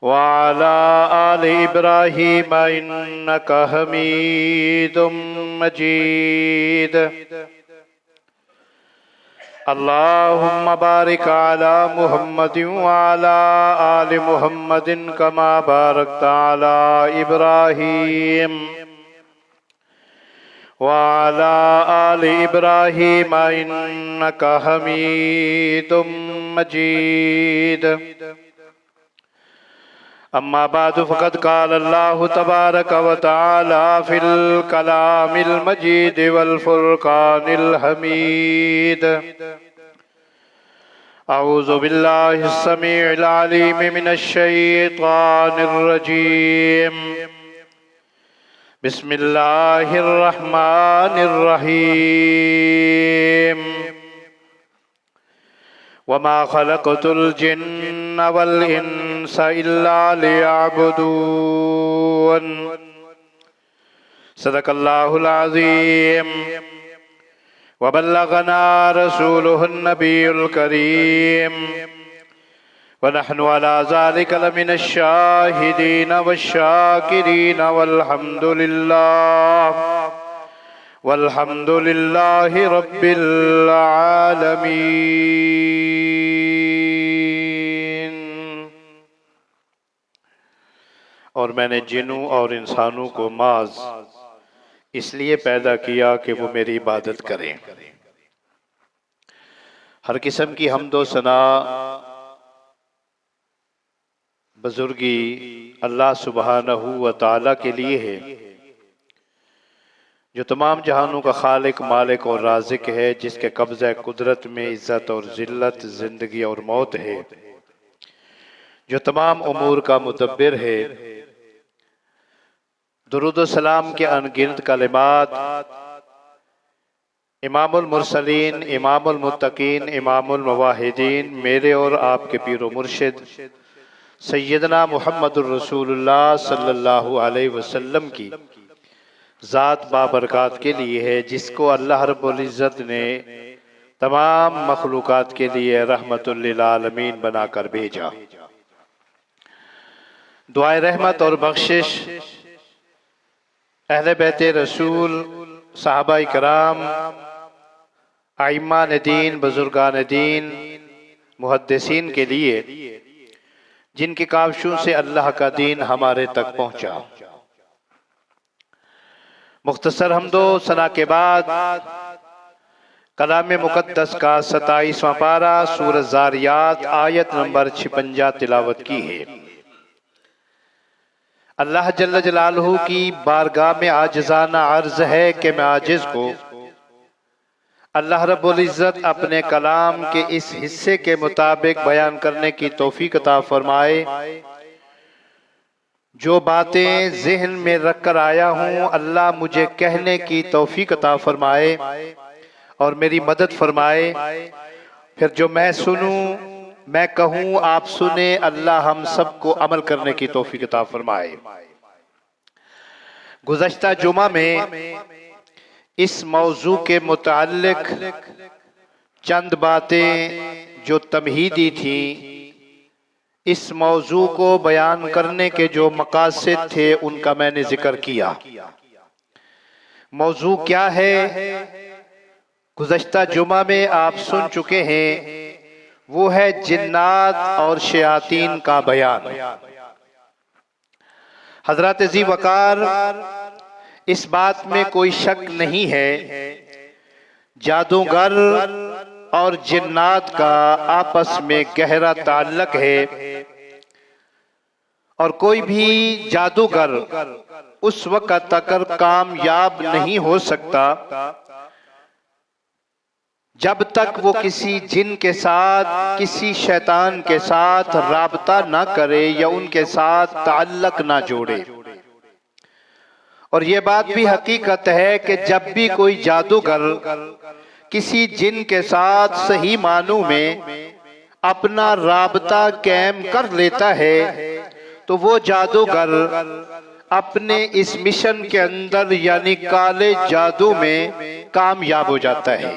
वअला आलि इब्राहीम इन्नका हमीदुम मजीद। अल्लाहुम्मा बारिक अला मुहम्मदिन व अला आलि मुहम्मदिन कमा बारकता अला इब्राहीम व अला आलि इब्राहीम इन्नका हमीदुम मजीद। अम्मा बादु फ़क़द क़ाल अल्लाहु तबारक व तआला फ़िल कलामिल मजीद वल फ़ुरक़ानिल हमीद। अऊज़ु बिल्लाहिस समीइल अलीम मिनश शैतानिर रजीम। बिस्मिल्लाहिर रहमानिर रहीम। वमा खलक़तुल जिन्न वल इंस इल्ला लियअबुदून। सदक़ल्लाहुल अज़ीम। वबल्लगना रसूलुहुन नबियुल करीम व नहनु अला ज़ालिका लमिनश शाहिदीन वश्शाकिरीन वल्हम्दुलिल्लाहि रब्बिल आलमीन। और मैंने जिन्नों और इंसानों को माज इसलिए पैदा किया कि वो मेरी इबादत करें। हर किस्म की हम्दो सना बुजुर्गी अल्लाह सुब्हानहू व तआला के लिए है, जो तमाम जहानों का खालिक, मालिक और राज़िक है, जिसके कब्ज़े कुदरत में इज़्ज़त और ज़िल्लत, ज़िंदगी और मौत है, जो तमाम उमूर का मुदब्बिर है। दुरूद व सलाम के अनगिनत कलिमात इमामुल मुरसलीन, इमामुल मुत्तकीन, इमामुल मुवाहिदीन, मेरे और आपके पीरो मुर्शिद सैयदना मुहम्मदुर रसूलुल्लाह सल्लल्लाहु अलैहि वसल्लम की ज़ात बाबरकात के लिए है, जिसको अल्लाह रब्बुल इज़्ज़त ने तमाम मखलूकात के लिए रहमतुल लिल आलमीन बनाकर भेजा। दुआए रहमत और बख्शिश अहले बैते रसूल, सहाबा इकराम, आइम्मान दीन, बुजुर्गान दीन, मुहद्दिसीन के लिए, जिनके कावशों से अल्लाह का दीन हमारे तक पहुँचा। मुख्तसर हम्दो सना के बाद कलाम मुक़द्दस का 27वां पारा सूरह ज़ारियात आयत नंबर 56 तिलावत की है। अल्लाह जल्ल जलालहू की बारगाह में आजिज़ाना अर्ज है कि मैं आजिज़ को अल्लाह रब्बुल इज़्ज़त अपने कलाम के इस हिस्से के मुताबिक बयान करने की तौफीक अता फरमाए। जो बातें ज़हन में रख कर आया हूँ, अल्लाह मुझे कहने की तौफीक अता फरमाए और मेरी मदद फरमाए। फिर जो मैं सुनूँ, मैं कहूँ, आप सुने, अल्लाह हम सबको अमल करने की तौफीक अता फरमाए। गुज़श्ता जुमा में इस मौजू के मुताल्लिक चंद बातें जो तमहीदी थी, इस मौजू को बयान करने के जो मकासद थे, उनका मैंने जिक्र किया। मौजू क्या है, गुज़श्ता जुमा में आप सुन चुके हैं, वो है जिन्नात और शयातीन का बयान। हज़रत ज़ी वक़ार, इस बात में कोई शक नहीं है, जादूगर और जिन्नात का आपस में गहरा ताल्लुक है और कोई भी जादूगर उस वक़्त तक कामयाब नहीं हो सकता जब तक वो किसी जिन के साथ, किसी शैतान के साथ राबता ना करे या उनके साथ ताल्लुक ना जोड़े। और ये बात भी हकीकत है कि जब भी कोई जादूगर किसी जिन के साथ सही मानों में अपना राबता कायम कर लेता है, तो वो जादूगर अपने इस मिशन के अंदर यानी काले जादू में कामयाब हो जाता है।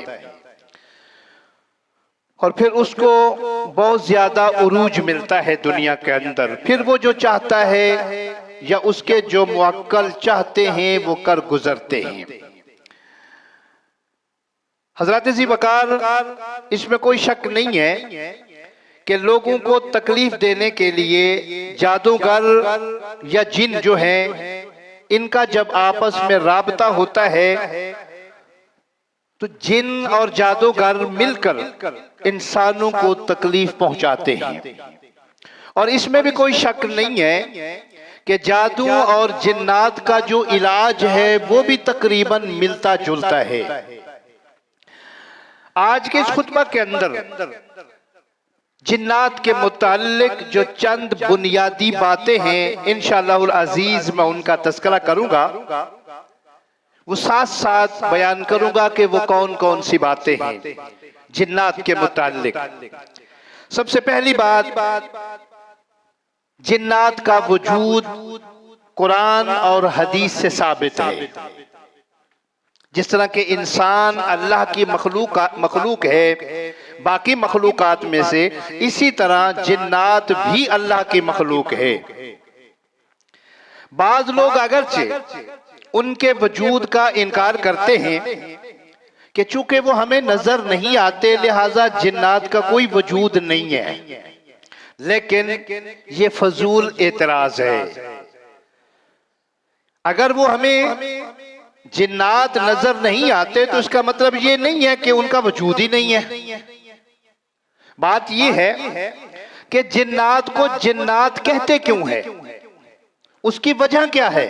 और फिर उसको बहुत ज्यादा उरूज मिलता है दुनिया के अंदर। फिर वो जो चाहता है या उसके जो मुअक्कल चाहते हैं वो कर गुजरते हैं। हजरत ज़ी वकार, इसमें कोई शक नहीं है कि लोगों को तकलीफ देने के लिए जादूगर या जिन जो हैं, इनका जब आपस में राबता होता है तो जिन और जादूगर मिलकर इंसानों को तकलीफ पहुंचाते हैं। और इसमें भी कोई शक नहीं है कि जादू और जिन्नात का जो इलाज है वो भी तकरीबन मिलता जुलता है। आज के इस खुतबा के अंदर जिन्नात के मुताल्लिक जो चंद बुनियादी बातें हैं, इंशाअल्लाहुल अजीज मैं उनका तज़किरा करूंगा, वो साथ साथ बयान करूंगा कि वो कौन कौन सी बातें हैं जिन्नात के मुताल्लिक। सबसे पहली बात, जिन्नात का वजूद कुरान और हदीस से साबित है। जिस तरह के इंसान अल्लाह की मखलूक है बाकी मखलूकात में से, इसी तरह जिन्नात भी अल्लाह की मखलूक है। बाज लोग अगरचे उनके वजूद का इनकार करते हैं कि चूंकि वो हमें नजर नहीं आते लिहाजा जिन्नात का कोई वजूद नहीं है, लेकिन ये फजूल एतराज है। अगर वो हमें जिन्नात नजर नहीं आते तो इसका मतलब ये नहीं है कि उनका वजूद ही नहीं है। बात ये है कि जिन्नात को जिन्नात कहते क्यों है, उसकी वजह क्या है।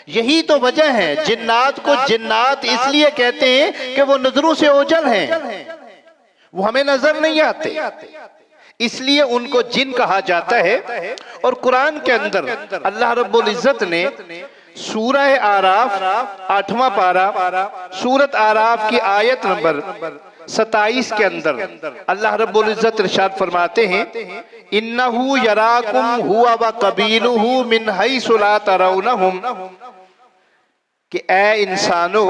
यही तो वजह है, जिन्नात को जिन्नात इसलिए कहते हैं कि वो नजरों से ओझल हैं, वो हमें नजर नहीं आते, इसलिए उनको जिन कहा जाता है। और कुरान के अंदर अल्लाह रब्बुल इज्जत ने सूरह आराफ 8वां पारा, सूरत आराफ की आयत नंबर 27 के अंदर अल्लाह रब्बुल इज्जत इरशाद फरमाते हैं, इन्नहु यराकुम हुवा व कबीलुहु मिन हैसु ला तरौनहुम, कि ऐ इंसानों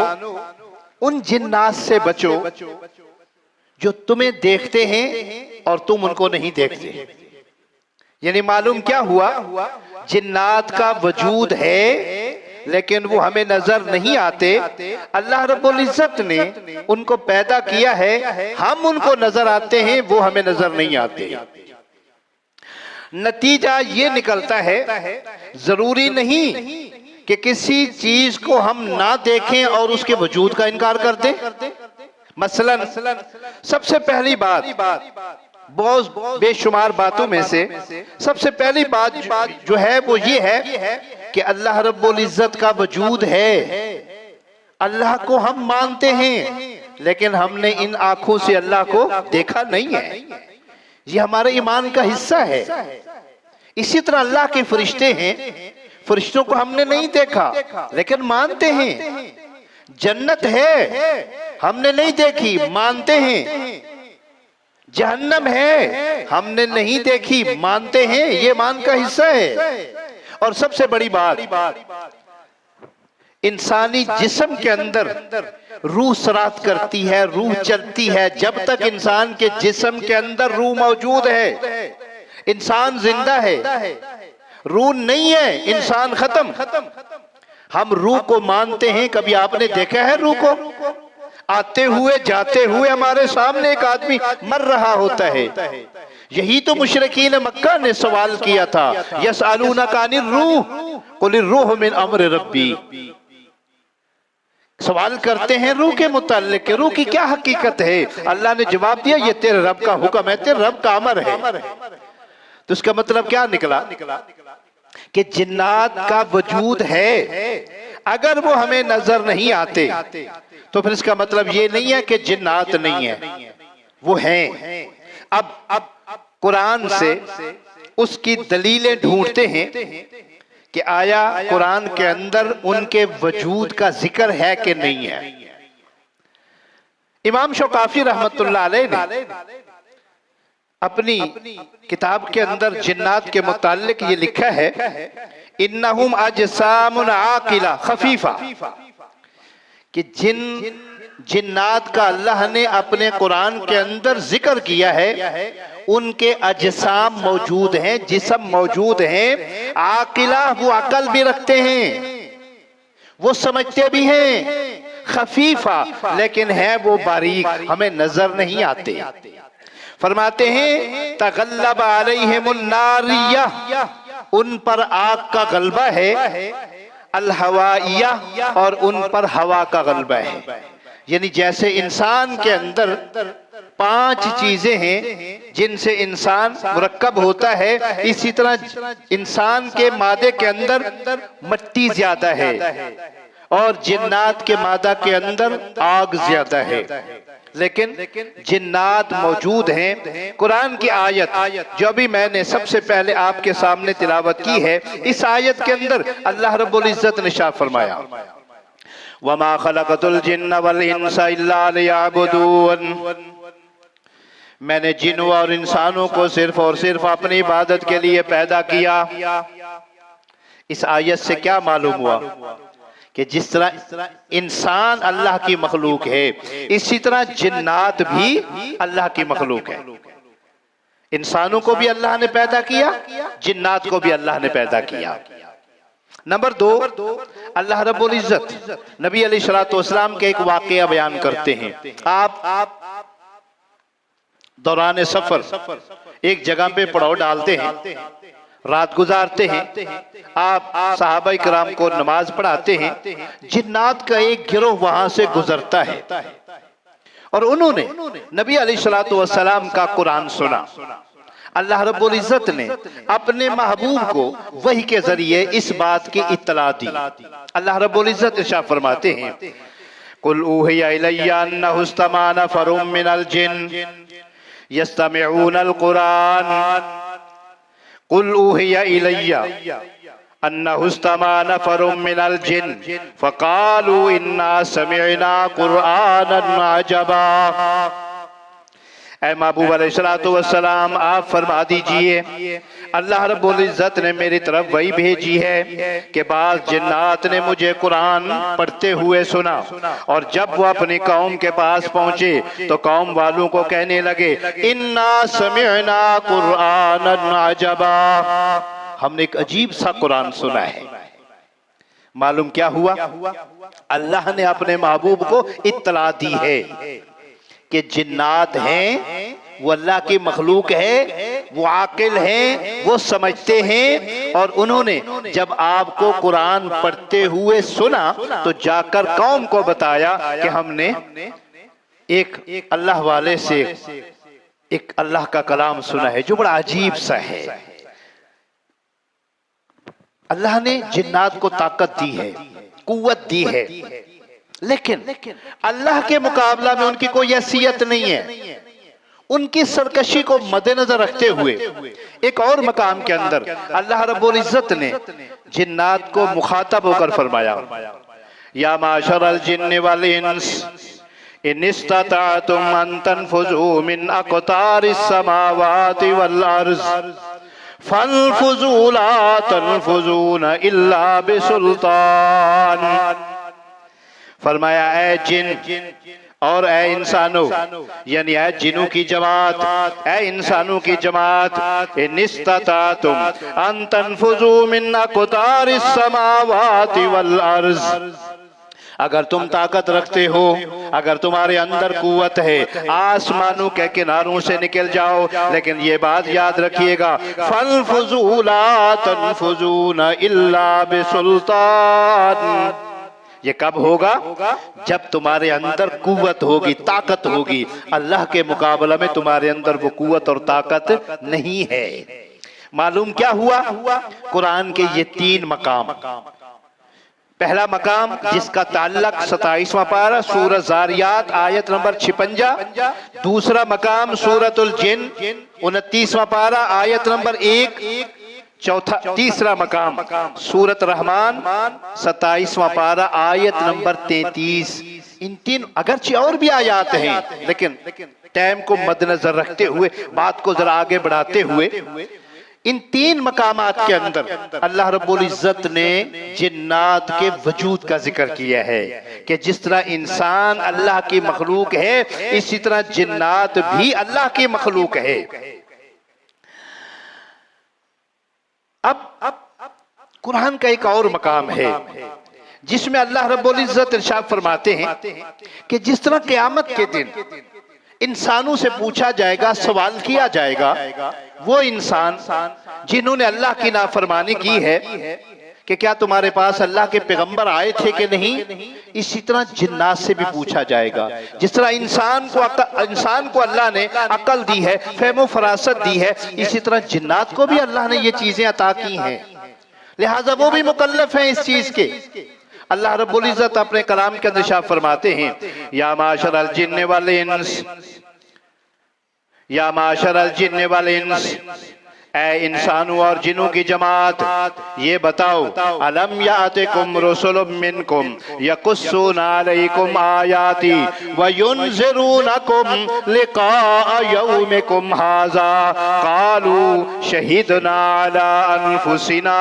उन जिन्नात से बचो जो तुम्हें देखते हैं और तुम उनको नहीं देखते। यानी मालूम क्या हुआ, जिन्नात का वजूद है लेकिन वो हमें नजर नहीं आते। अल्लाह रब्बुल इज्जत ने उनको पैदा किया है, हम उनको नजर आते हैं, वो हमें नजर नहीं आते। नतीजा ये निकलता है, जरूरी नहीं कि किसी चीज को हम ना देखें और उसके वजूद का इनकार कर दें। मसलन सबसे पहली बात, बहुत बेशुमार बातों में से सबसे पहली बात जो है वो ये है कि अल्लाह रब्बुल इज्जत का वजूद है। अल्लाह को हम मानते हैं लेकिन हमने इन आंखों से अल्लाह को देखा नहीं है, ये हमारे ईमान का हिस्सा है। इसी तरह अल्लाह के फरिश्ते हैं, फरिश्तों को हमने नहीं देखा लेकिन मानते हैं। जन्नत है, हमने नहीं देखी, मानते हैं। जहन्नम है, हमने नहीं देखी, मानते हैं, ये ईमान का हिस्सा है। और सबसे बड़ी बात, इंसानी जिस्म के अंदर रूह सरात करती है, रूह चलती है। जब तक इंसान के जिस्म के अंदर रूह मौजूद है इंसान जिंदा है, रूह नहीं है इंसान खत्म। हम रूह को मानते हैं, कभी आपने देखा है रूह को? आते हुए जाते हुए हमारे सामने एक आदमी मर रहा होता है। यही तो मुशरिकीन मक्का ने सवाल किया था, यसअलूनका अनिर रूह कुलिर रूह मिन अम्र रब्बी। सवाल करते हैं रूह के मुताल्लिक, रूह की क्या हकीकत है। अल्लाह ने जवाब दिया, ये तेरे रब का हुक्म है, तेरे रब का अमर है। तो इसका मतलब क्या निकला कि जिन्नात का वजूद है। अगर वो हमें नजर नहीं आते तो फिर इसका मतलब ये नहीं है कि जिन्नात नहीं है, वो हैं। अब कुरान से उसकी दलीलें ढूंढते हैं कि आया कुरान के अंदर उनके वजूद का जिक्र है कि नहीं है। इमाम शौकाफी रहमतुल्लाह अलैह ने अपनी किताब के अंदर जिन्नात के मुताल्लिक ये लिखा है, इन्नहुम अजसामुन आकिला खफीफा, कि जिन जिन्नात का अल्लाह ने अपने कुरान के अंदर जिक्र किया है, उनके अजसाम मौजूद हैं, जिस्म मौजूद हैं, आकिला वो अकल भी रखते हैं, वो समझते भी हैं, खफीफा लेकिन है वो बारीक, हमें नजर नहीं आते। फरमाते हैं तगल्लब अलैहिमुन नारिया, उन पर आग का गलबा है, अल हवाइया, और उन पर हवा का गलबा है। यानी जैसे इंसान के अंदर 5 चीजें हैं जिनसे इंसान मुरक्कब होता है, इसी तरह इंसान के मादे के अंदर मिट्टी ज्यादा है और जिन्नात के मादा के अंदर आग ज्यादा है। लेकिन जिन्नात मौजूद हैं। कुरान की आयत जो भी मैंने सबसे पहले आपके सामने तिलावत की है, इस आयत के अंदर अल्लाह रब्बुल इज्जत ने शाह फरमाया वमा खलक़तुल जिन्न वल इंसा इल्ला लियअबुदून, मैंने जिन्नों और इंसानों को सिर्फ और सिर्फ अपनी इबादत के लिए पैदा किया। इस आयत से क्या मालूम हुआ कि जिस तरह इंसान अल्लाह की मखलूक है, इसी तरह जिन्नात भी अल्लाह की मखलूक है। इंसानों को भी अल्लाह ने पैदा किया, जिन्नात को भी अल्लाह ने पैदा किया। नंबर 2, अल्लाह रब्बुल इज्जत नबी अलैहिस्सलातु वस्सलाम के एक वाक़या बयान करते हैं। आप दौरान सफर एक जगह पे पड़ाव डालते हैं, रात गुजारते हैं, आप सहाबाए किराम को नमाज पढ़ाते हैं, जिन्नात का एक गिरोह वहां से गुजरता है और उन्होंने नबी अलैहिस्सलातु वस्सलाम का कुरान सुना। अल्लाह रब्बुल इज्जत ने अपने महबूब को वही के जरिए इस बात की इत्तला दी। अल्लाह रब्बुल इज्जत इरशाद फरमाते हैं कुल ऊहिया इलैया अन्नहु इस्तमा नफरुम मिनल जिन्न यस्तमिऊनल कुरान, कुल ऊहिया इलैया अन्नहु इस्तमा नफरुम मिनल जिन्न फकालू इन्ना समिअना कुरआनन अजबा। ऐ महबूब अलैहिस्सलातु वस्सलाम, आप फरमा दीजिए अल्लाह रब्बुल इज्जत ने मेरी तरफ वही भेजी है कि बाज़ जिन्नात ने मुझे कुरान पढ़ते हुए सुना और जब वो अपनी कौम के पास पहुंचे तो कौम वालों को कहने लगे इन्ना समिअना कुरआनन अजबा, हमने एक अजीब सा कुरान सुना है। मालूम क्या हुआ? अल्लाह ने अपने महबूब को इत्तला दी है कि जिन्नात हैं, वो अल्लाह की मखलूक है, वो आकिल हैं, वो समझते हैं और उन्होंने जब आपको कुरान पढ़ते हुए सुना तो जाकर कौम को बताया कि हमने एक अल्लाह वाले से एक अल्लाह का कलाम सुना है जो बड़ा अजीब सा है। अल्लाह ने जिन्नात को ताकत दी है, कुव्वत दी है, लेकिन अल्लाह के मुकाबला में उनकी कोई हैसियत नहीं है। उनकी सरकशी को मद्देनजर रखते हुए एक और मकाम के अंदर अल्लाह रब्बुल इज्जत ने जिन्नात को मुखातब होकर फरमाया या माशरल जिन्न वल इंस इन इस्तताअतुम अन तनफुजू मिन अक़तारिस समावाति वल अर्ज़ फन्फुजू ला तन्फुजून इल्ला बिसुल्तान। फरमाया ऐ जिन और ऐ इंसानों, यानी ऐ जिनों की जमात, ऐ इंसानों की जमात, इनिस्ततातुम अन तनफुजू मिन अक़तारिस समावाति वल अर्ज़, अगर तुम ताकत रखते हो, अगर तुम्हारे अंदर कुव्वत है, आसमानों के किनारों से निकल जाओ। लेकिन ये बात याद रखिएगा फन्फुजू ला तन्फुजून इल्ला बिसुल्तान। ये कब होगा? जब तुम्हारे अंदर कुव्वत होगी, ताकत होगी। अल्लाह के मुकाबला में तुम्हारे अंदर वो कुव्वत और ताकत नहीं है। मालूम क्या हुआ? कुरान के ये 3 मकाम। पहला मकाम जिसका ताल्लुक 27वां पारा सूरह ज़ारियात आयत नंबर 56। दूसरा मकाम सूरतुल जिन्न 29वां पारा आयत नंबर 1। तीसरा मकाम सूरत रहमान 27वां पारा आयत नंबर 33। इन 3 अगरचे और भी आयात हैं, लेकिन टाइम को मद्देनजर रखते हुए बात को जरा आगे बढ़ाते हुए इन तीन मकामात के अंदर अल्लाह रब्बुल इज्जत ने जिन्नात के वजूद का जिक्र किया है कि जिस तरह इंसान अल्लाह की मखलूक है, इसी तरह जिन्नात भी अल्लाह की मखलूक है। अब कुरान का एक और मकाम है जिसमें अल्लाह रब्बुल इज्जत इरशाद फरमाते हैं कि जिस तरह क़यामत के दिन इंसानों से पूछा जाएगा, सवाल किया जाएगा, वो इंसान जिन्होंने अल्लाह की नाफरमानी की है कि क्या तुम्हारे पास अल्लाह के पैगंबर आए थे कि नहीं, इसी तरह जिन्नात से भी पूछा जाएगा। जिस तरह इंसान को अल्लाह ने अकल दी है, फहमो फरासत दी है, इसी तरह जिन्नात को भी अल्लाह ने ये चीजें अता की हैं, लिहाजा वो भी मुकल्लफ हैं इस चीज के। अल्लाह रब्बुल इज्जत अपने कलाम के अंदर इरशाद फरमाते हैं, या माशरल जिन्न वल इंस, या माशरल जिन्न वल इंस, ऐ इंसानों और जिन्नों की जमात, ये बताओ, अलम यातिकुम रुसुलुम मिनकुम यकुस्सूना अलैकुम आयाती व युनज़िरूनकुम लिक़ाअ यौमिकुम हाज़ा क़ालू शहीदना अला अनफुसिना।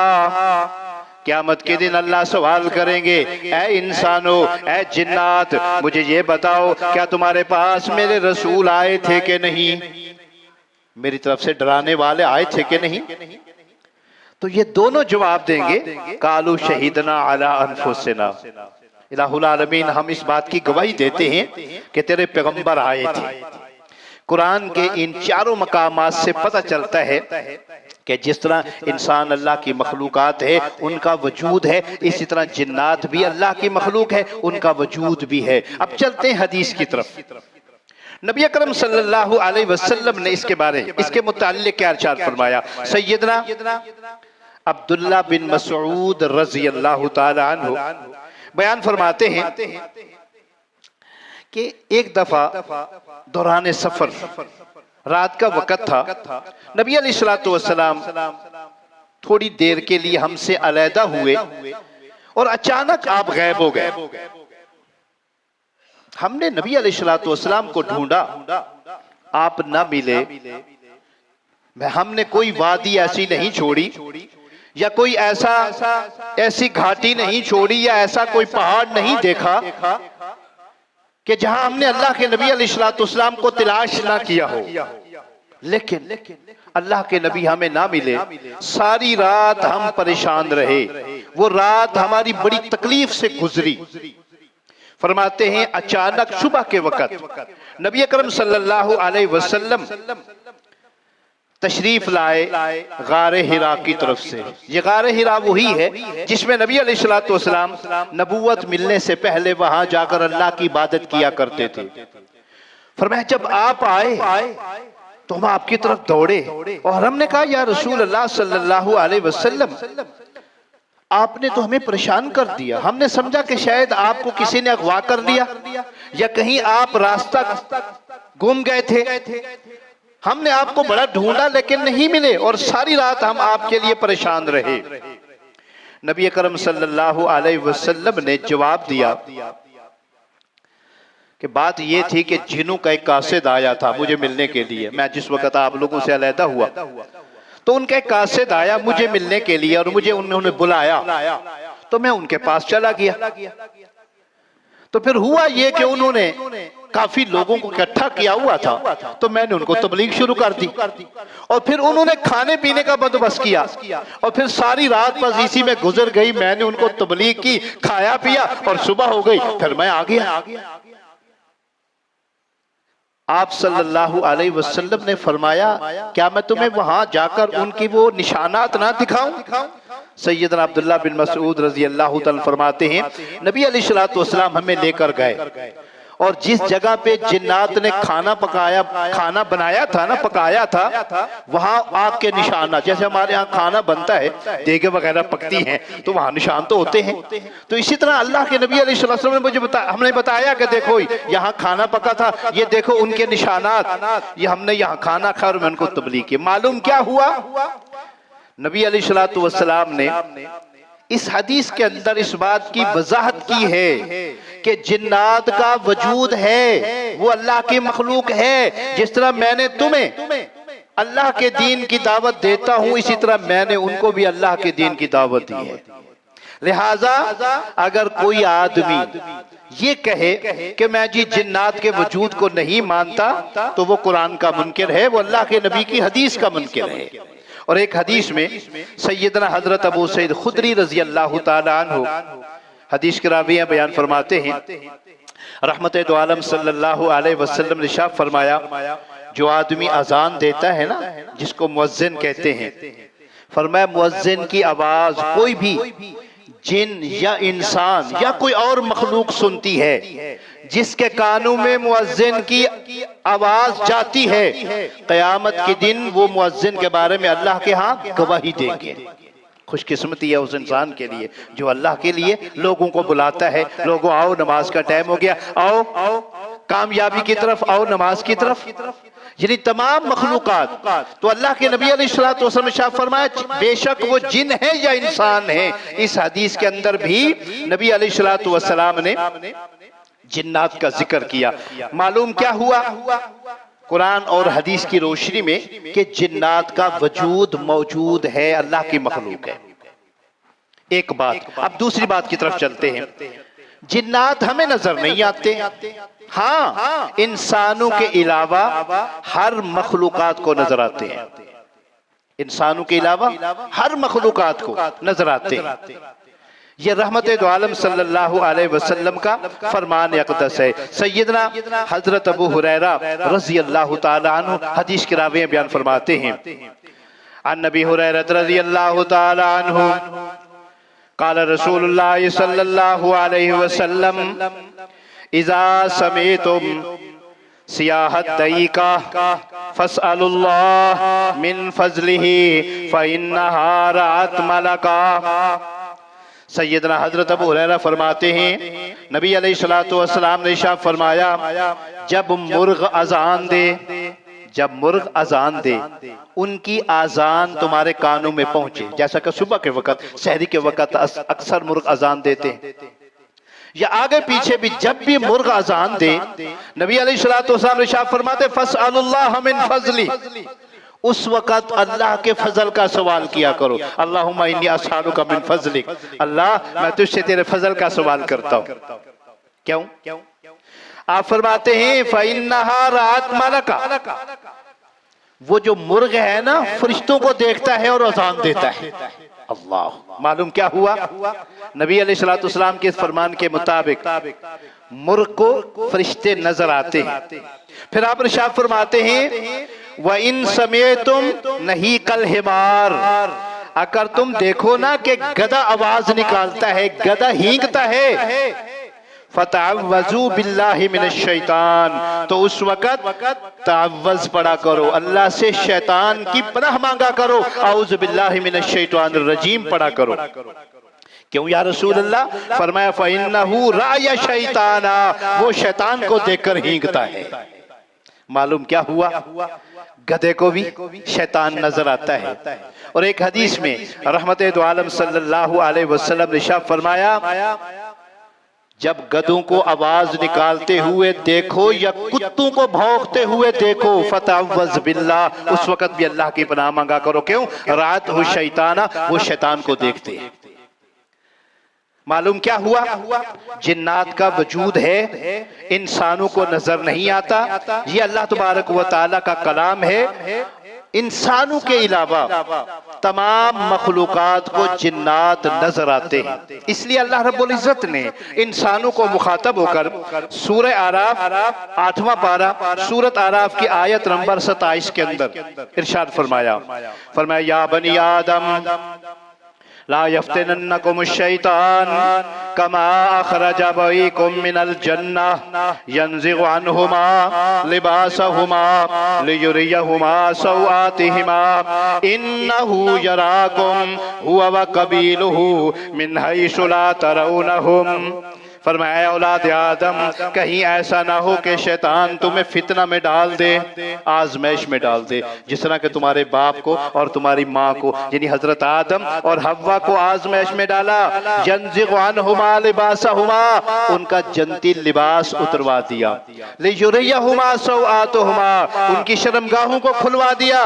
क़यामत के दिन अल्लाह सवाल करेंगे, ऐ इंसानों, ऐ जिन्नात, मुझे ये बताओ, क्या तुम्हारे पास मेरे रसूल आए थे कि नहीं, मेरी तरफ से डराने वाले आए थे कि नहीं? तो ये दोनों जवाब देंगे, कालू शहीदना अला अनफुसिना, इलाहुल आलमीन हम इस बात की गवाही देते हैं कि तेरे पैगंबर आए थे। कुरान के इन चारों मकामात से पता चलता है कि जिस तरह इंसान अल्लाह की मखलूकात है, उनका वजूद है, इसी तरह जिन्नात भी अल्लाह की मखलूक है, उनका वजूद भी है। अब चलते हैं हदीस की तरफ। नबी अकरम सल्लल्लाहु अलैहि वसल्लम ने इसके मुताल्लिक क्या इरशाद फरमाया। सैयदना अब्दुल्लाह बिन मसऊद रज़ी अल्लाह तआला अन्हु बयान फरमाते हैं कि एक दफा दौरान सफर रात का वक़्त था, नबी अलैहिस्सलातु वस्सलाम थोड़ी देर के लिए हमसे अलहदा हुए और अचानक आप गायब हो गए। हमने नबी अलैहिस्सलातु वस्सलाम को ढूंढा, आप न मिले। हमने कोई वादी ऐसी नहीं छोड़ी या कोई ऐसी घाटी नहीं छोड़ी या ऐसा कोई पहाड़ नहीं देखा कि जहां हमने अल्लाह के नबी अलैहिस्सलातु वस्सलाम को तलाश ना किया हो। लेकिन अल्लाह के नबी हमें ना मिले, सारी रात हम परेशान रहे, वो रात हमारी बड़ी तकलीफ से गुजरी। फरमाते हैं अचानक सुबह के वक़्त नबी अकरम सल्लल्लाहु अलैहि वसल्लम तशरीफ लाए गारे हिरा की तरफ से। ये गारे हिरा वही है जिसमें नबी अलैहिस्सलातु वस्सलाम नबूवत मिलने से पहले वहां जाकर अल्लाह की इबादत किया करते थे। फरमाया जब आप आए तो हम आपकी तरफ दौड़े और हमने कहा या रसूल अल्लाह सल्लल्लाहु अलैहि वसल्लम, आपने तो हमें परेशान कर दिया। हमने समझा कि शायद आपको किसी ने अगवा कर लिया या कहीं आप रास्ता गुम गए थे। हमने आपको बड़ा ढूंढा लेकिन नहीं मिले और सारी रात हम आपके लिए परेशान रहे। नबी अकरम सल्लल्लाहु अलैहि वसल्लम ने जवाब दिया कि बात ये थी कि जिन्नों का एक कासिद आया था मुझे मिलने के लिए। मैं जिस वक्त आप लोगों से अलहदा हुआ तो उनका एक कासिद आया मुझे मिलने के लिए और मुझे उन्होंने बुलाया तो मैं उनके पास चला गया। तो फिर हुआ ये कि उन्होंने काफी लोगों को इकट्ठा किया हुआ था, तो मैंने उनको तबलीग शुरू कर दी और फिर उन्होंने खाने पीने का बंदोबस्त किया और फिर सारी रात बस इसी में गुजर गई। मैंने उनको तबलीग की, खाया पिया और सुबह हो गई, फिर मैं आ गया। आप सल्लल्लाहु अलैहि वसल्लम ने फरमाया क्या मैं तुम्हें वहां जाकर उनकी वो निशानात ना दिखाऊं? सैयदना अब्दुल्लाह बिन मसऊद रज़ी अल्लाह तआला फरमाते हैं नबी अलैहिस्सलातु वस्सलाम हमें लेकर गए और जिस जगह पे जिन्नात ने खाना बनाया था ना, पकाया था, वहां आग के निशान, जैसे हमारे यहाँ खाना बनता है, देगे वगैरह पकती हैं तो वहां निशान तो होते हैं। तो इसी तरह अल्लाह के नबी अलैहिस्सलाम ने मुझे हमने बताया कि देखो यहाँ खाना पका था, ये देखो उनके निशानात, ये हमने यहाँ खाना खाया और मैं उनको तबलीग की। मालूम क्या हुआ? नबी अलैहिस्सलातु वस्सलाम ने इस हदीस के अंदर इस बात की वजाहत की है कि जिन्नात का वजूद है, वो अल्लाह की मखलूक है। जिस तरह मैंने तुम्हें अल्लाह के दीन की दावत देता हूं, इसी तरह मैंने उनको भी अल्लाह के दीन की दावत दी है। लिहाजा अगर कोई आदमी ये कहे कि मैं जी जिन्नात के वजूद को नहीं मानता, तो वो कुरान का मुनकिर है, वो अल्लाह के नबी की हदीस का मुनकिर है। और एक हदीस में सैयदना हजरत अबू सईद खुदरी रजी अल्लाह ताला अन्हु हदीस के रावी बयान फरमाते हैं, रहमत दो आलम सल्लल्लाहु अलैहि वसल्लम ने इरशाद फरमाया, जो आदमी अजान देता है ना, जिसको मुअज्जिन कहते हैं, फरमाया मुअज्जिन की आवाज कोई भी जिन या इंसान या कोई और मखलूक सुनती है, जिसके कानों में मुअज्जिन की आवाज जाती है, क़यामत के दिन वो मुअज्जिन के बारे में अल्लाह के यहाँ गवाही देंगे। खुशकिस्मती है उस इंसान के लिए जो अल्लाह के लिए लोगों को बुलाता है, लोगों आओ नमाज का टाइम हो गया, आओ कामयाबी की तरफ, आओ नमाज की तरफ, यानी तमाम मखलूकात। तो अल्लाह के नबी अलैहिस्सलातु वस्सलाम ने फरमाया, बेशक वो जिन है या इंसान है। इस हदीस के अंदर भी नबी अलैहिस्सलातु वस्सलाम ने जिन्नात का जिक्र किया। मालूम क्या हुआ कुरान और हदीस की रोशनी में कि जिन्नात का वजूद मौजूद है, अल्लाह की मखलूक है। एक बात। अब दूसरी बात की तरफ चलते हैं। जिन्नात हमें नजर नहीं आते, हाँ इंसानों के अलावा हर मखलूकात को नजर आते हैं। इंसानों के अलावा हर मखलूकात को नजर आते हैं। ये रहमत दो आलम सल्लल्लाहु अलैहि वसल्लम का फरमान अक़दस है। सैयदना हजरत अबू हुरैरा रज़ी अल्लाहु ताला अन्हु हदीस के रावी बयान फरमाते हैं, अन नबी हुरैरा रज़ी अल्लाहु ताला अन्हु क़ाल रसूलुल्लाह सल्लल्लाहु अलैहि वसल्लम, इज़ा समीअतुम सियाहत दईका फस्अलुल्लाह मिन फज़लिही फ़इन्नहा रअत मलका। सैयदना हजरत अबू हुरैरा फरमाते हैं, नबी अलैहिस्सलातु वस्सलाम ने इरशाद फरमाया, जब मुर्ग अजान दे, जब मुर्ग अजान दे, उनकी आजान तुम्हारे कानों में पहुंचे, जैसा कि सुबह के वक्त, सहरी के वक्त अक्सर मुर्ग अजान देते हैं, या आगे पीछे भी जब भी मुर्ग अजान दे, नबी अलैहिस्सलातु वस्सलाम ने इरशाद फरमाते, फस्अलुल्लाह मिन फज़ली, उस वक़्त अल्लाह के फजल का सवाल किया करो। अल्लाहुम्मा इन्नी अस्अलुका मिन फज़लिक, अल्लाह मैं तुझसे तेरे फजल का सवाल करता हूँ। क्यों? आप फरमाते हैं फ़इन्नहा रअत मलका, वो जो मुर्ग है ना, फरिश्तों को देखता है और अजान देता है। अल्लाह, मालूम क्या हुआ? नबी अलैहिस्सलातु वस्सलाम के फरमान के मुताबिक मुर्ग को फरिश्ते नजर आते हैं। फिर आप इरशाद फरमाते हैं, व इन समेतुम नहीं कल हिमार, अगर तुम देखो ना कि गधा आवाज निकालता है, गधा हींगता है, फतअव्वज़ू बिल्लाहि मिनश शैतान, तो उस वक़्त तअव्वुज़ पढ़ा करो, अल्लाह से शैतान की पनाह मांगा करो, औज़ु बिल्लाहि मिनश शैतानिर रजीम पढ़ा करो। क्यों या रसूल अल्लाह? फरमाया फ़इन्नहु राया शैताना, वो शैतान को देखकर हींगता है। मालूम क्या हुआ? गधे को भी शैतान नजर आता है। और एक हदीस में रहमत दो आलम सल्लल्लाहु अलैहि वसल्लम ने इरशाद फरमाया, जब गधों को आवाज निकालते हुए देखो या कुत्तों को भौंकते हुए देखो, फतअव्वज़ बिल्लाह, उस वक्त भी अल्लाह की पनाह मांगा करो। क्यों? रात हो शैताना, वो शैतान को देखते हैं। मालूम क्या हुआ? जिन्नात का वजूद है, इंसानों को नजर नहीं आता। ये अल्लाह तबारक व तआला का कलाम है। इंसानों के अलावा तमाम मखलूकात को जिन्नात नजर आते हैं। इसलिए अल्लाह रब्बुल इज्जत ने इंसानों को मुखातब होकर सूरह आराफ 8वां पारा, सूरत आराफ की आयत नंबर 27 के अंदर इरशाद फरमाया, या बनी आदम ला यफ्तिनन्नकुमुश शैतान कमा अखरज अबीकुम मिनल जन्नह यंज़िगु अन्हुमा लिबासहुमा लियुरियहुमा सौआतिहिमा इन्नहु यराकुम हुवा व कबीलुहु मिन हैसु ला तरौनहुम फरमाया औलाद आदम, कहीं ऐसा ना हो कि शैतान तुम्हें फितना में डाल दे, आजमैश में डाल दे, जिस तरह के तुम्हारे बाप को और तुम्हारी माँ को यानी हजरत आदम और हव्वा को आजमैश में डाला। यंज़िगु अन्हुमा लिबासहुमा, उनका जन्नती लिबास उतरवा दिया। लियुरियहुमा सौआतुहुमा, उनकी शर्मगाहों को खुलवा दिया।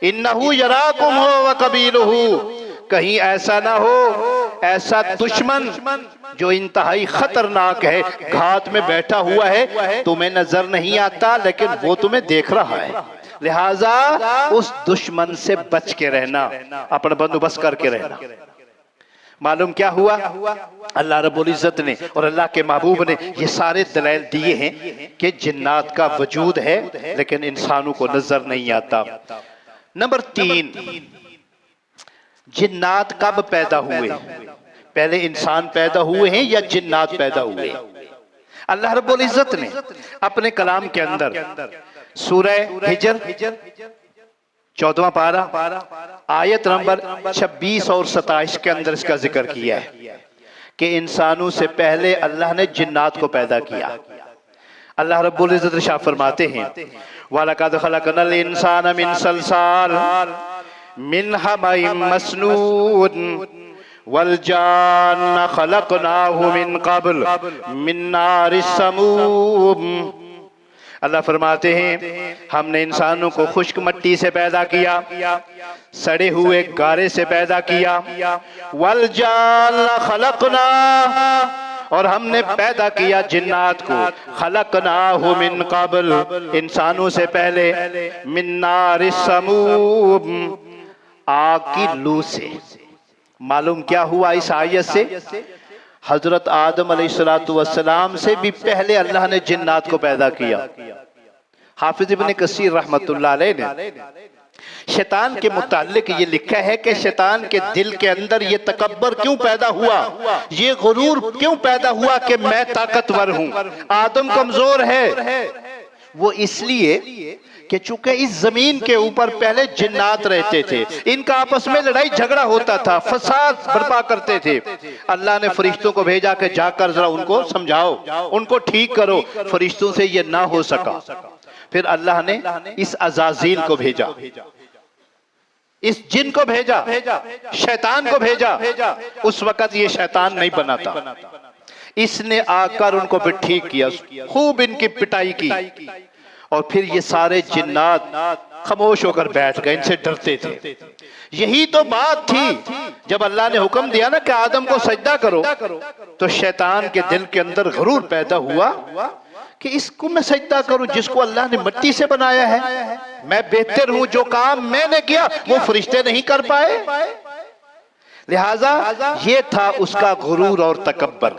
इन्नहु यराकुम व कबीलुहु, कहीं ऐसा ना हो ऐसा दुश्मन जो इंतहाई खतरनाक है, घात में बैठा हुआ है, तुम्हें नजर नहीं आता लेकिन वो तुम्हें देख रहा है। लिहाजा उस दुश्मन से बच के रहना, अपना बंदोबस्त करके रहना। मालूम क्या हुआ? अल्लाह रब्बुल इज्जत ने और अल्लाह के महबूब ने ये सारे दलाइल दिए हैं कि जिन्नात का वजूद है लेकिन इंसानों को नजर नहीं आता। नंबर 3, जिन्नात कब पैदा हुए? पहले इंसान पैदा हुए हैं या जिन्नात पैदा हुए? अल्लाह रब्बुल इज्जत ने अपने कलाम के अंदर सूरह हिजर 14वां पारा आयत नंबर 26 और 27 के अंदर इसका जिक्र किया है कि इंसानों से पहले अल्लाह ने जिन्नात को पैदा किया। अल्लाह रब्बुल इज्जत इरशाद फरमाते हैं, वलक़द खलक़नल इंसान मिन सलसाल मिन हमिम मस्नून वल जान्न खलक़नाहु मिन क़ब्ल मिन नारिस समूम। अल्लाह फरमाते हैं, हमने इंसानों को खुश्क मिट्टी से पैदा किया, सड़े हुए गारे से पैदा किया। वल जान्न खलक़ना, और हमने पैदा किया जिन्नात को, खलक़नाहु मिन क़ब्ल, इंसानों से पहले, मिन नारिस समूम, आग की लू से। मालूम क्या हुआ इस आयत से? हजरत आदम अलैहिस्सलातु वस्सलाम से भी पहले अल्लाह ने जिन्नात को पैदा किया। हाफिज इब्न कसीर रहमतुल्लाह अलैह ने शैतान के मुताल्लिक ये लिखा है कि शैतान के दिल के अंदर ये तकब्बर क्यों पैदा हुआ, ये गुरूर क्यों पैदा हुआ कि मैं ताकतवर हूं, आदम कमजोर है। वो इसलिए कि चूंकि इस जमीन के ऊपर पहले जिन्नात रहते थे, इनका आपस में लड़ाई झगड़ा होता था, फसाद बर्पा करते थे। अल्लाह ने फरिश्तों को भेजा कि जाकर जरा उनको समझाओ, उनको ठीक करो। फरिश्तों से ये ना हो सका। फिर अल्लाह ने इस अजाजील को भेजा, इस जिन को भेजा, शैतान को भेजा। उस वक्त ये शैतान नहीं बना था। इसने आकर उनको भी ठीक किया, खूब इनकी पिटाई की, और फिर ये सारे जिन्नात खामोश होकर बैठ गए, इनसे डरते थे। यही तो बात थी जब अल्लाह ने हुक्म दिया ना कि आदम को सजदा करो, तो शैतान के दिल के अंदर गुरूर पैदा हुआ कि इसको मैं सजदा करूं जिसको अल्लाह ने मिट्टी से बनाया है। मैं बेहतर हूं, जो काम मैंने किया वो फरिश्ते नहीं कर पाए। लिहाजा ये था उसका गुरूर और तकब्बर।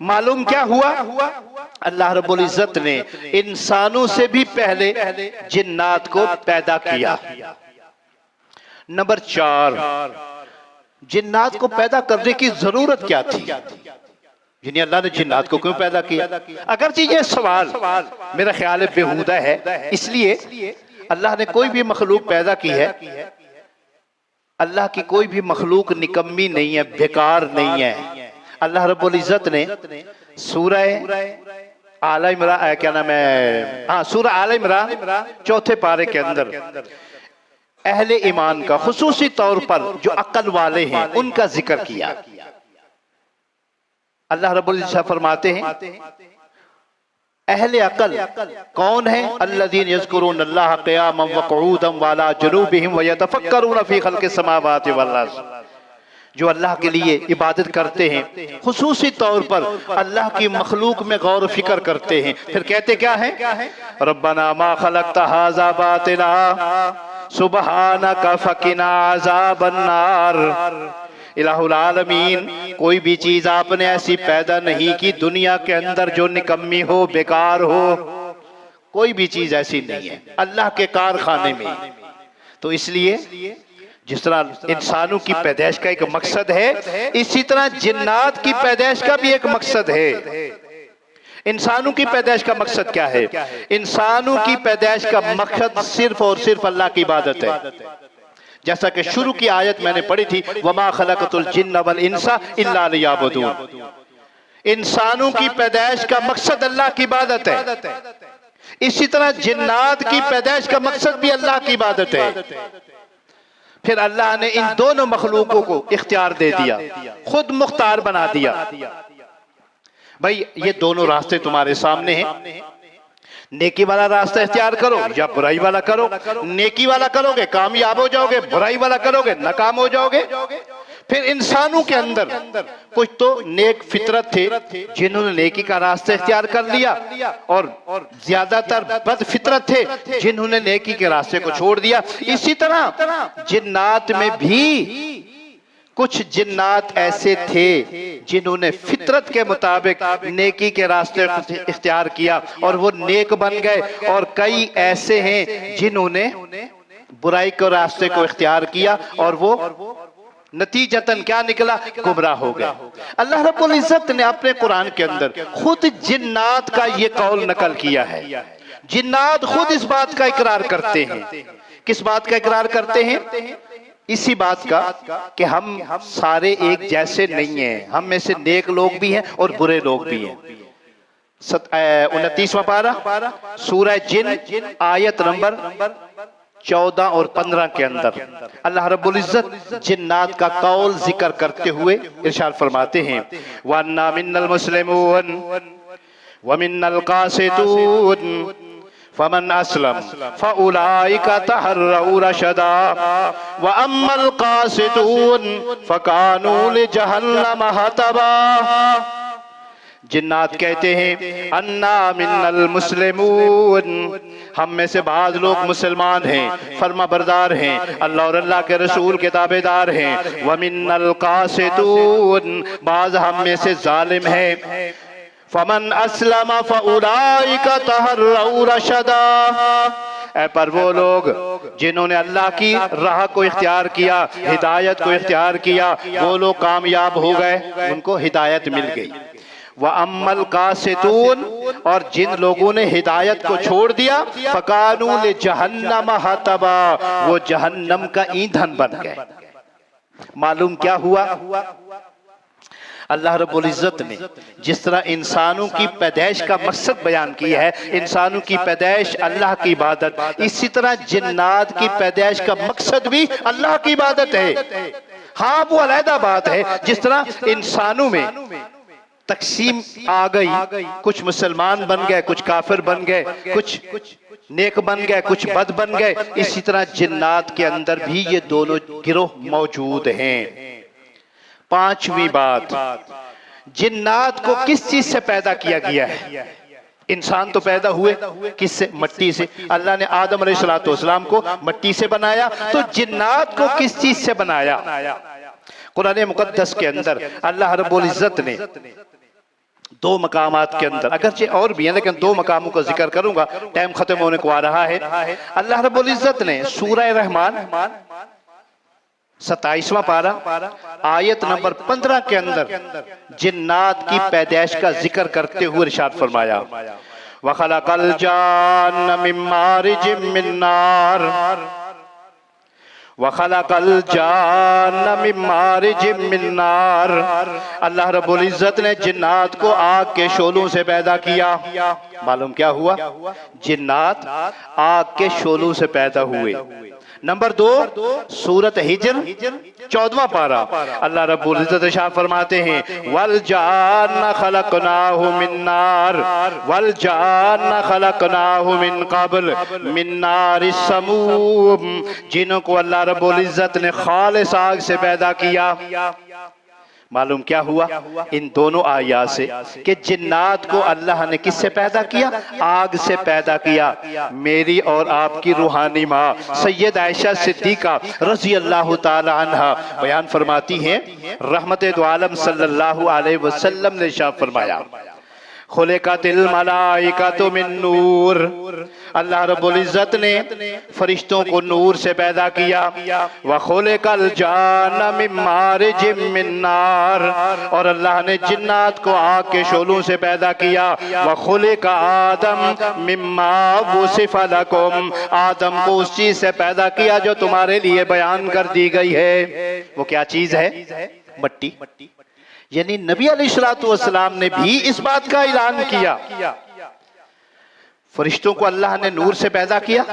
मालूम क्या हुआ? अल्लाह रब्बुल इज्जत ने इंसानों से भी पहले जिन्नात को पैदा किया। नंबर 4, जिन्नात को पैदा करने की जरूरत क्या थी? यानी अल्लाह ने जिन्नात को क्यों पैदा किया? अगरचे ये सवाल मेरा ख्याल है बेहुदा है, इसलिए अल्लाह ने कोई भी मखलूक पैदा की है, अल्लाह की कोई भी मखलूक निकम्मी नहीं है, बेकार नहीं है। अल्लाह रब्बुल इज्जत ने सूरह आला इमरान, क्या नाम है, हाँ, सूरह आला इमरान 4 पारे के अंदर अहले ईमान का, खुसूसी तौर पर जो अक्ल वाले हैं, उनका जिक्र किया। अल्लाह रब्बुल इज्जत फरमाते हैं, अहले अकल कौन है? अल्लज़ीन यज़्कुरून अल्लाह क़ियामन व क़ुऊदन व अला जुनूबिहिम व यतफ़क्करून फ़ी ख़ल्क़िस समावाति वल अर्ज़, जो अल्लाह के लिए इबादत करते हैं, खुसूसी तौर पर अल्लाह की मखलूक में गौर फिक्र करते हैं। फिर कहते क्या है? रब्बना मा ख़लक़्ता हाज़ा बातिला सुब्हानका फ़क़िना अज़ाबन नार। इलाहुल आलमीन, कोई भी चीज आपने ऐसी पैदा नहीं की दुनिया के अंदर जो निकम्मी हो, बेकार हो। कोई भी चीज ऐसी नहीं है अल्लाह के कारखाने में। तो इसलिए जिस तरह इंसानों की पैदाइश का एक मकसद है, इसी तरह जिन्नात की पैदाइश का भी एक मकसद है। इंसानों की पैदाइश का मकसद क्या है? इंसानों की पैदाइश का मकसद सिर्फ और सिर्फ अल्लाह की इबादत है। जैसा कि शुरू की आयत मैंने पढ़ी थी, वमा खलक़तुल जिन्न वल इंसा इल्ला लियअबुदून। इंसानों की पैदाइश का मकसद अल्लाह की इबादत है, इसी तरह जिन्नात की पैदाइश का मकसद भी अल्लाह की इबादत है। फिर अल्लाह ने इन दोनों मखलूकों को इख्तियार दे दिया, खुद मुख्तार बना दिया। भाई ये दोनों रास्ते तुम्हारे सामने हैं, नेकी वाला रास्ता इख्तियार करो या बुराई वाला करो। नेकी वाला करोगे कामयाब हो जाओगे, बुराई वाला करोगे नाकाम हो जाओगे। फिर इंसानों के अंदर कुछ तो नेक फितरत थे जिन्होंने नेकी का रास्ता इख्तियार कर लिया, और ज्यादातर बद फितरत थे जिन्होंने नेकी के रास्ते को छोड़ दिया। इसी तरह जिन्नात में भी कुछ जिन्नात ऐसे थे जिन्होंने फितरत के मुताबिक नेकी के रास्ते इख्तियार किया और वो नेक बन गए, और कई ऐसे हैं जिन्होंने बुराई के रास्ते को इख्तियार किया और वो नतीजतन क्या निकला, गुमराह हो गया। अल्लाह रब्बुल इज्जत ने अपने कुरान के अंदर खुद जिन्नात का ये कौल नकल किया है। जिन्नात खुद इस बात का इकरार करते हैं। किस बात का इकरार करते हैं? इसी बात का कि हम सारे एक जैसे नहीं हैं, हम में से नेक लोग भी हैं और बुरे लोग भी हैं। 29वां पारा सूरह जिन आयत नंबर 14 और 15 के अंदर अल्लाह रब्बुल इज्जत जिन्नात का कौल जिक्र करते हुए इरशाद फरमाते हैं, वन्ना मिन्नल मुस्लिमून व मिन्नल कासितून फमन अस्लम फउलाइका तहर्रउ रशदा व अम्मल कासितून फकानू लिजहन्नम हतबा। जिन्नात कहते हैं अन्ना मिन्नल मुस्लिमून, हम में से बाज लोग मुसलमान हैं, फर्मा बरदार हैं, अल्लाह और अल्लाह के रसूल के ताबेदार हैं। व मिन्नल कासितून, बाज हम में से जालिम हैं। फमन अस्लम फउलाइका तहर्रउ रशदा, पर वो लोग जिन्होंने अल्लाह की राह को इख्तियार किया, हिदायत को इख्तियार किया, वो लोग कामयाब हो गए, उनको हिदायत मिल गई। व अम्मल कासितून, और जिन लोगों ने हिदायत को छोड़ दिया, फकानू ले जहन्नम हतबा, वो जहन्नम का ईंधन बन गए। मालूम क्या हुआ? अल्लाह रब्बुल इज्जत ने जिस तरह इंसानों की पैदाइश का मकसद बयान किया है, इंसानों की पैदाइश अल्लाह की इबादत, इसी तरह जिन्नात की पैदाइश का मकसद भी अल्लाह की इबादत है। हाँ, वो अलहदा बात है, जिस तरह इंसानों में तकसीम आ गई, कुछ मुसलमान बन गए, कुछ काफिर बन गए, कुछ नेक बन गए, कुछ बद बन गए, इसी तरह जिन्नात के अंदर भी ये दोनों गिरोह मौजूद हैं। पांचवी बात, जिन्नात को किस चीज से पैदा किया गया है? इंसान तो पैदा हुए किससे? मट्टी से। अल्लाह ने आदम अलैहिस्सलाम को मट्टी से बनाया, तो जिन्नात को किस चीज से बनाया? कुरान मुकद्दस के अंदर अल्लाह रब्बुल इज्जत ने दो मकामात के अंदर, अगरचे और भी हैं लेकिन दो मकामों का जिक्र करूंगा, टाइम खत्म होने को आ रहा है। अल्लाह रब्बुल इज्जत ने सूरह रहमान 27वां पारा आयत नंबर 15 के अंदर जिन्नात की पैदाइश का जिक्र करते हुए इरशाद फरमाया, व खलकल जान्न मिन मारिजिम मिन नार व खलकल जान्न मिन मारिजिम मिन नार। अल्लाह रब्बुल इज्जत ने जिन्नात को आग के शोलों से पैदा किया। मालूम क्या हुआ? जिन्नात आग के शोलों से पैदा हुए। नंबर 2 सूरत हिजर 14वां पारा अल्लाह रब्बुल इज्जत इरशाद फरमाते हैं, वल जान्न खलकनाहु मिन नार वल जान्न खलकनाहु मिन क़ब्ल मिन नारिस समूम। जिन्हों को अल्लाह रब्बुल इज्जत ने खालिस आग से पैदा किया। मालूम क्या हुआ इन दोनों आयात से कि जिन्नात को अल्लाह ने किससे पैदा किया? आग से पैदा किया। मेरी और आपकी रूहानी माँ सैयद आयशा सिद्दीका रज़ी अल्लाह ताला अन्हा बयान फरमाती हैं, रहमते दो आलम सल्लल्लाहु अलैहि वसल्लम ने इरशाद फरमाया, खुलिक़तिल मलाइकतु मिन नूर। अल्लाह रब्बुल इज्जत ने फरिश्तों को नूर से पैदा किया। व खुलिक़ल जान्न मिन मारिजिम मिन नार, और अल्लाह ने जिन्नात को आग के शोलों से पैदा किया। व खुलिक़ आदम मिम्मा वुसिफ़ लकुम, आदम को उस चीज से पैदा किया जो तुम्हारे लिए बयान कर दी गई है। वो क्या चीज है? मट्टी। यानी नबी अलैहिस्सलातु वस्सलाम ने भी इस बात का ऐलान किया। फरिश्तों को अल्लाह ने नूर से पैदा किया,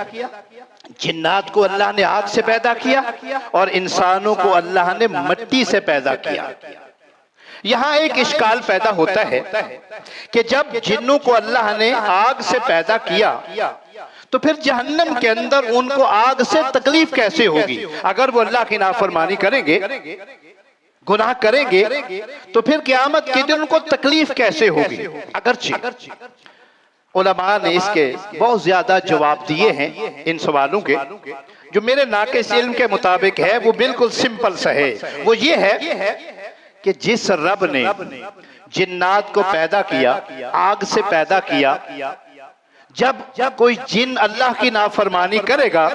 जिन्नात को अल्लाह ने आग से पैदा किया और इंसानों को अल्लाह ने मिट्टी से पैदा किया। यहां एक इश्काल पैदा होता है कि जब जिन्नों को अल्लाह ने आग से पैदा किया तो फिर जहन्नम के अंदर उनको आग से तकलीफ कैसे होगी? अगर वो अल्लाह की नाफरमानी करेंगे, गुनाह करेंगे, तो फिर क़यामत के दिन उनको तकलीफ कैसे होगी? अगरचे उलमा ने इसके बहुत ज्यादा जवाब दिए हैं इन सवालों के, जो मेरे नाक़िस इल्म के मुताबिक है वो बिल्कुल सिंपल सा है। वो ये है कि जिस रब ने जिन्नात को पैदा किया, आग से पैदा किया, जब कोई जिन अल्लाह की नाफरमानी करेगा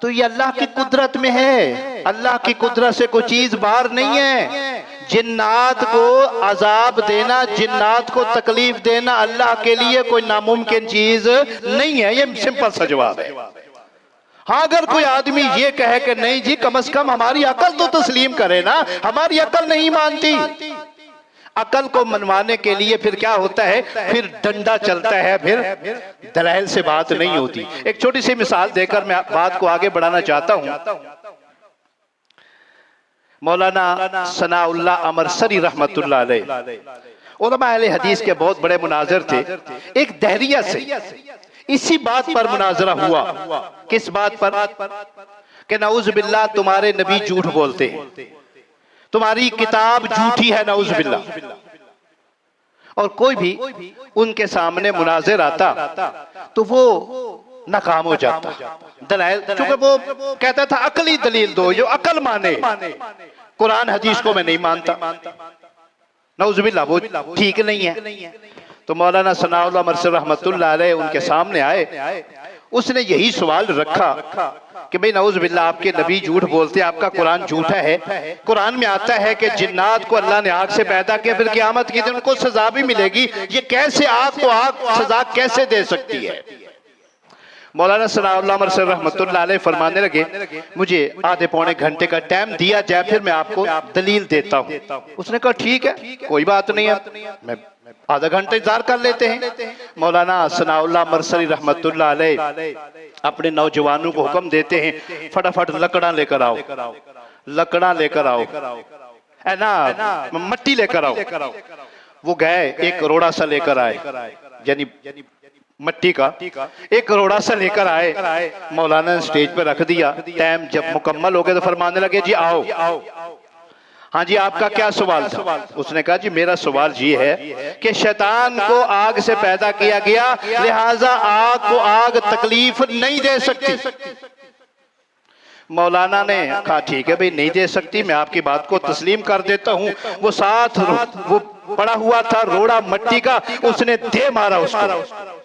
तो ये अल्लाह की कुदरत में है। अल्लाह की कुदरत से कोई चीज बाहर नहीं है। जिन्नात को अजाब देना, जिन्नात को तकलीफ देना अल्लाह के लिए कोई नामुमकिन चीज नहीं है। ये सिंपल सा जवाब है। हाँ, अगर कोई आदमी ये कहे कि नहीं जी, कम से कम हमारी अकल तो तस्लीम करे ना, हमारी अकल नहीं मानती। अकल को मनवाने के लिए फिर क्या होता है, फिर डंडा चलता है, फिर दलाइल से बात नहीं होती। एक छोटी सी मिसाल देकर मैं बात को आगे बढ़ाना चाहता हूं। मौलाना सनाउल्लाह अमरसरी रहमतुल्लाह अलैह उलमा अहले हदीस के बहुत बड़े मुनाजिर थे। एक दहरिया से इसी बात पर मुनाजरा हुआ। किस बात पर? कि नऊज़ बिल्लाह तुम्हारे नबी झूठ बोलते हैं, तुम्हारी किताब झूठी है, नऊज़ बिल्लाह। और कोई भी उनके सामने मुनाजिर आता तो वो नाकाम हो जाता। दलाइल, चूंकि वो कहता था अकली दलील दो, जो अकल माने। कुरान हदीस को मैं नहीं मानता, नऊज़ बिल्लाह, वो ठीक नहीं है। तो मौलाना सनाउल्लाह अमरसरी रहमतुल्लाह अलैह उनके सामने आए। उसने यही सवाल रखा कि भाई नऊज़ बिल्लाह, आपके नबी झूठ बोलते हैं, आपका कुरान झूठा है। कुरान में आता है कि जिन्नात को अल्लाह ने आग से पैदा किया, फिर क़यामत के दिन उनको सजा भी मिलेगी। ये कैसे आग को आग सजा कैसे दे सकती है? मौलाना सनाउल्लाह अमरसरी रहमतुल्लाह अलैह फरमाने लगे, मुझे आधे पौने घंटे का टाइम दिया जाए, फिर मैं आपको दलील देता हूँ। उसने कहा ठीक है, कोई बात नहीं है, मैं आधा घंटा इंतजार कर लेते हैं। मौलाना सनाउल्लाह अमरसरी रहमतुल्लाह अलैह अपने नौजवानों को हुक्म देते हैं, फटाफट लकड़ा लेकर आओ, लकड़ा लेकर आओ, है ना, मट्टी लेकर आओ। वो गए, एक रोड़ा सा लेकर आए, यानी मट्टी का एक रोड़ा सा लेकर आए। मौलाना ने स्टेज पर रख दिया। टाइम जब मुकम्मल हो गया तो फरमाने लगे, जी आओ। हाँ जी, आपका क्या सवाल था? उसने कहा, जी मेरा सवाल ये है कि शैतान को आग से पैदा किया गया, लिहाजा आग को आग तकलीफ नहीं दे सकती। मौलाना ने कहा ठीक है भाई, नहीं दे सकती, मैं आपकी बात को तस्लीम कर देता हूँ। वो साथ वो पड़ा हुआ था रोड़ा मट्टी का, उसने दे मारा उसको।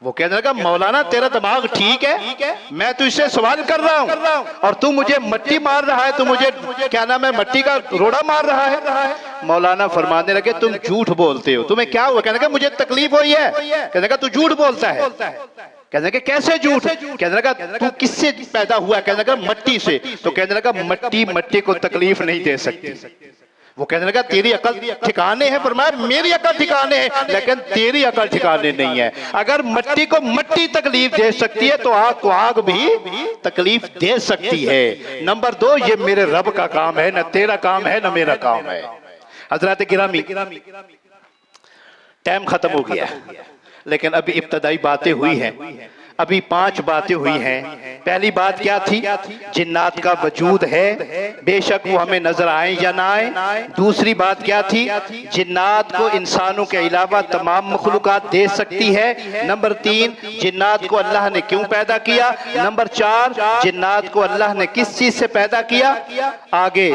वो कहने लगा, मौलाना तेरा दिमाग ठीक है, मैं तुझसे सवाल कर रहा हूँ और तू मुझे मट्टी मार रहा है, तू मुझे क्या नाम है मट्टी का रोड़ा मार रहा है। मौलाना फरमाने लगे, तुम झूठ बोलते हो, तुम्हें क्या हुआ? कहने लगा, मुझे तकलीफ हुई है। कहने लगा, तू झूठ बोलता है। कहने लगा, कैसे झूठ? कहने लगा, तू किससे पैदा हुआ? कहने लगा, मट्टी से। तो कहने लगा, मट्टी को तकलीफ नहीं दे सकती। वो कहने लगा, तेरी अकल ठिकाने है? फरमाया, मेरी अकल ठिकाने है, लेकिन तेरी अकल ठिकाने नहीं है। अगर मट्टी को मट्टी तकलीफ दे सकती है तो आग को आग भी तकलीफ दे सकती है। नंबर 2, ये मेरे रब का काम है, न तेरा काम है न मेरा काम है। हजरत गिरामी, टाइम खत्म हो गया, लेकिन अभी इब्तदाई बातें हुई हैं। अभी 5 बातें हुई हैं। पहली बात क्या थी? जिन्नात का वजूद है, बेशक वो हमें नजर आए या ना आए। दूसरी बात क्या थी? जिन्नात को इंसानों के अलावा तमाम मखलूकात दे सकती है। नंबर 3, जिन्नात को अल्लाह ने क्यों पैदा किया। नंबर 4, जिन्नात को अल्लाह ने किस चीज से पैदा किया। आगे,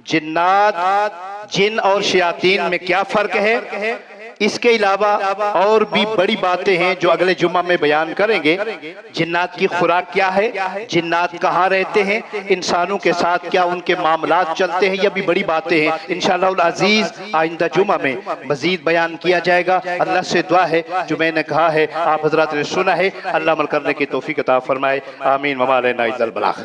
जिन्नात, जिन और शयातीन में क्या फर्क है। इसके अलावा और भी बड़ी बातें हैं जो अगले जुम्मा में बयान करेंगे। जिन्नात की खुराक क्या है, जिन्नात कहाँ रहते हैं, इंसानों के साथ क्या उनके मामलात चलते हैं, ये भी बड़ी बातें हैं। इंशाअल्लाह अजीज आइंदा जुम्मा में मजीद बयान किया जाएगा। अल्लाह से दुआ है जो मैंने कहा है आप हजरात ने सुना है, अल्लाह अमल करने की तौफीक अता फरमाए। आमीन। वमा अलैना इल्लल बलाग।